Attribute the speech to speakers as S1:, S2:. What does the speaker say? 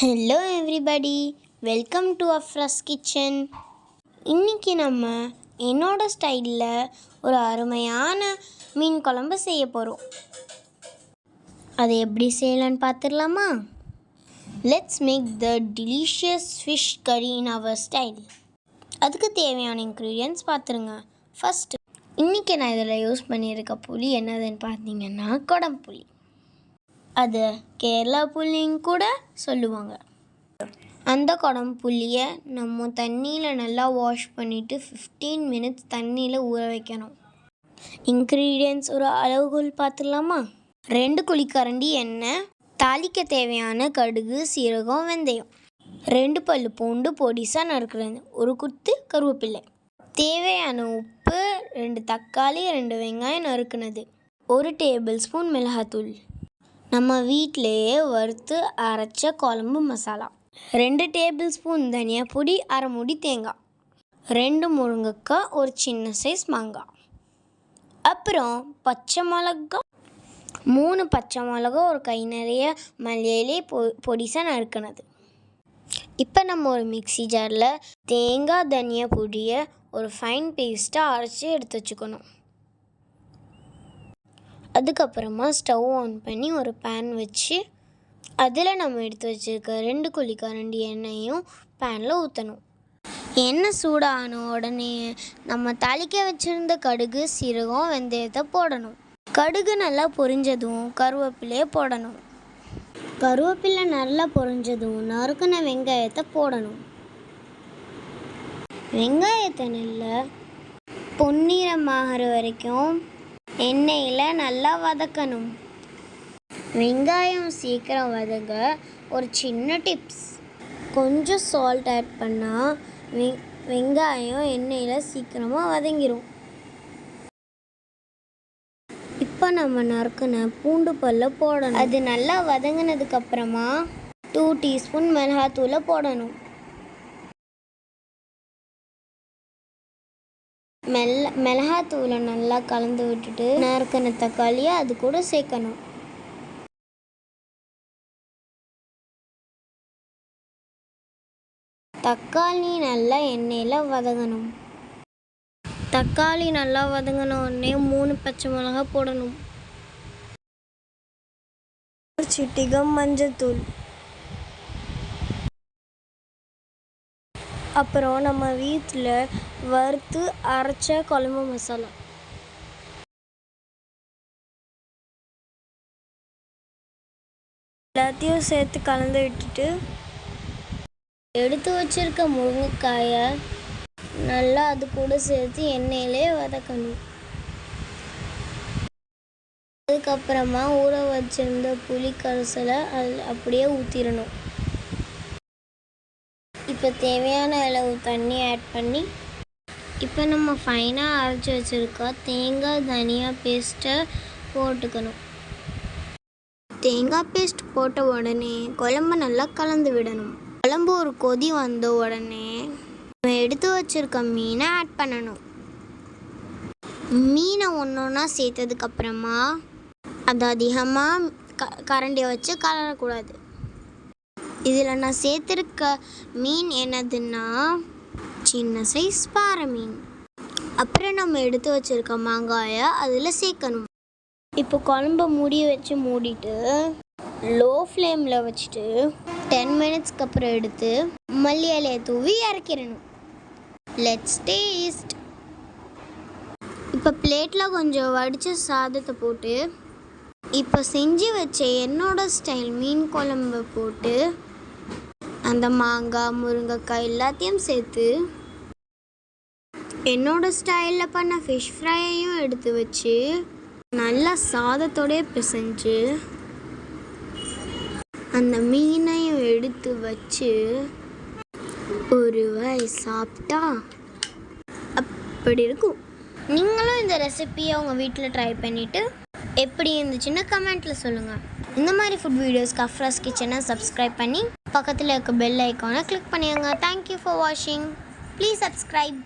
S1: Hello everybody, welcome to Afraa skitchen. இன்னைக்கு நம்ம என்னோட ஸ்டைலில் ஒரு அருமையான மீன் குழம்பு செய்ய போகிறோம். அதை எப்படி செய்யலான்னு பார்த்துடலாமா? Let's make the delicious fish curry in our style. அதுக்கு தேவையான இன்க்ரீடியன்ட்ஸ் பார்த்துருங்க. ஃபஸ்ட்டு இன்றைக்கி நான் இதில் யூஸ் பண்ணியிருக்க புளி என்னதுன்னு பார்த்தீங்கன்னா குடம்புளி. அது கேரளா புளின்னு கூட சொல்லுவாங்க. அந்த குடம்புளியை நம்ம தண்ணியில் நல்லா வாஷ் பண்ணிவிட்டு 15 மினிட்ஸ் தண்ணியில் ஊற வைக்கணும். இன்க்ரீடியன்ட்ஸ் ஒரு அளவுகோல் பார்த்துடலாமா? 2 குழிக்கரண்டி எண்ணெய், தாளிக்க தேவையான கடுகு, சீரகம், வெந்தயம், 2 பல்லு பூண்டு பொடிசாக நறுக்கிறது, ஒரு குத்து கருவேப்பிலை, தேவையான உப்பு, 2 தக்காளி, 2 வெங்காயம் நறுக்குனது, 1 டேபிள் ஸ்பூன் மிளகாத்தூள், நம்ம வீட்டிலையே வறுத்து அரைச்ச குழம்பு மசாலா, 2 டேபிள் ஸ்பூன் தனியா பொடி, அரை மூடி தேங்காய், 2 முருங்கைக்காய், ஒரு சின்ன சைஸ் மாங்காய், அப்புறம் பச்சை மிளகா, 3 பச்சை மிளகா, ஒரு கை நிறைய மல்லியிலே பொடிசாக நறுக்கினது. இப்போ நம்ம ஒரு மிக்ஸி ஜாரில் தேங்காய் தனியா பொடியை ஒரு ஃபைன் பேஸ்ட்டாக அரைச்சி எடுத்து வச்சுக்கணும். அதுக்கப்புறமா ஸ்டவ் ஆன் பண்ணி ஒரு பேன் வச்சு அதில் நம்ம எடுத்து வச்சுருக்க 2 குழிக்கரண்டி எண்ணெயும் பேனில் ஊற்றணும். எண்ணெய் சூடான உடனே நம்ம தாளிக்க வச்சுருந்த கடுகு, சீரகம், வெந்தயத்தை போடணும். கடுகு நல்லா பொரிஞ்சதும் கருவேப்பிலையை போடணும். கருவேப்பிலை நல்லா பொரிஞ்சதும் நறுக்குன வெங்காயத்தை போடணும். வெங்காயத்தை நல்லா பொன்னிறமாகிற வரைக்கும் எண்ணெயில் நல்லா வதக்கணும். வெங்காயம் சீக்கிரம் வதங்க ஒரு சின்ன டிப்ஸ், கொஞ்சம் சால்ட் ஆட் பண்ணால் வெங்காயம் எண்ணெயில் சீக்கிரமாக வதங்கிடும். இப்போ நம்ம நறுக்குன பூண்டு பல்ல போடணும். அது நல்லா வதங்கினதுக்கப்புறமா 2 டீஸ்பூன் மிளகாத்தூளை போடணும். மிளகாத்தூளை நல்லா கலந்து விட்டுட்டு நறுக்கின தக்காளியை அது கூட சேர்க்கணும். தக்காளி நல்லா எண்ணெயில் வதங்கணும். தக்காளி நல்லா வதங்கின உடனே 3 பச்சை மிளகா போடணும். ஒரு சிட்டிகை மஞ்சத்தூள், அப்புறம் நம்ம வீட்டில் வறுத்து அரைச்ச குழம்பு மசாலா, எல்லாத்தையும் சேர்த்து கலந்து விட்டுட்டு எடுத்து வச்சிருக்க முருங்கைக்காயை நல்லா அது கூட சேர்த்து எண்ணெயிலே வதக்கணும். அதுக்கப்புறமா ஊற வச்சிருந்த புளி கரைசலை அதில் அப்படியே ஊற்றிடணும். இப்போ தேவையான அளவு தண்ணி ஆட் பண்ணி இப்போ நம்ம ஃபைனாக அரைச்சி வச்சுருக்க தேங்காய் தனியா பேஸ்ட்டை போட்டுக்கணும். தேங்காய் பேஸ்ட் போட்ட உடனே குழம்பு நல்லா கலந்து விடணும். குழம்பு ஒரு கொதி வந்த உடனே நம்ம எடுத்து வச்சுருக்க மீனை ஆட் பண்ணணும். மீனை ஒன்றா சேர்த்ததுக்கப்புறமா அது அதிகமாக கரண்டியை வச்சு கலரக்கூடாது. இதில் நான் சேர்த்துருக்க மீன் என்னதுன்னா சின்ன சைஸ் பாறை மீன். அப்புறம் நம்ம எடுத்து வச்சுருக்க மாங்காயை அதில் சேர்க்கணும். இப்போ குழம்பு மூடிட்டு லோ ஃப்ளேமில் வச்சுட்டு 10 மினிட்ஸ்க்கு அப்புறம் எடுத்து மல்லி இலையை தூவி இறக்கிடணும். Let's taste. இப்போ பிளேட்டில் கொஞ்சம் வடித்த சாதத்தை போட்டு இப்போ செஞ்சு வச்ச என்னோட ஸ்டைல் மீன் குழம்பு போட்டு அந்த மாங்காய், முருங்கைக்காய் எல்லாத்தையும் சேர்த்து என்னோட ஸ்டைலில் பண்ண ஃபிஷ் ஃப்ரையையும் எடுத்து வச்சு நல்லா சாதத்தோடய பிசைஞ்சு அந்த மீனையும் எடுத்து வச்சு ஒரு வாய் சாப்பிட்டா அப்படி இருக்கும். நீங்களும் இந்த ரெசிபியை உங்கள் வீட்டில் ட்ரை பண்ணிவிட்டு எப்படி இருந்துச்சுன்னு கமெண்ட்டில் சொல்லுங்கள். இந்த மாதிரி ஃபுட் வீடியோஸ்க்கு அஃப்ரா கிச்சனை சப்ஸ்கிரைப் பண்ணி பக்கத்தில் இருக்க பெல் ஐக்கானை கிளிக் பண்ணிடுங்க. தேங்க்யூ ஃபார் வாட்சிங். Please subscribe.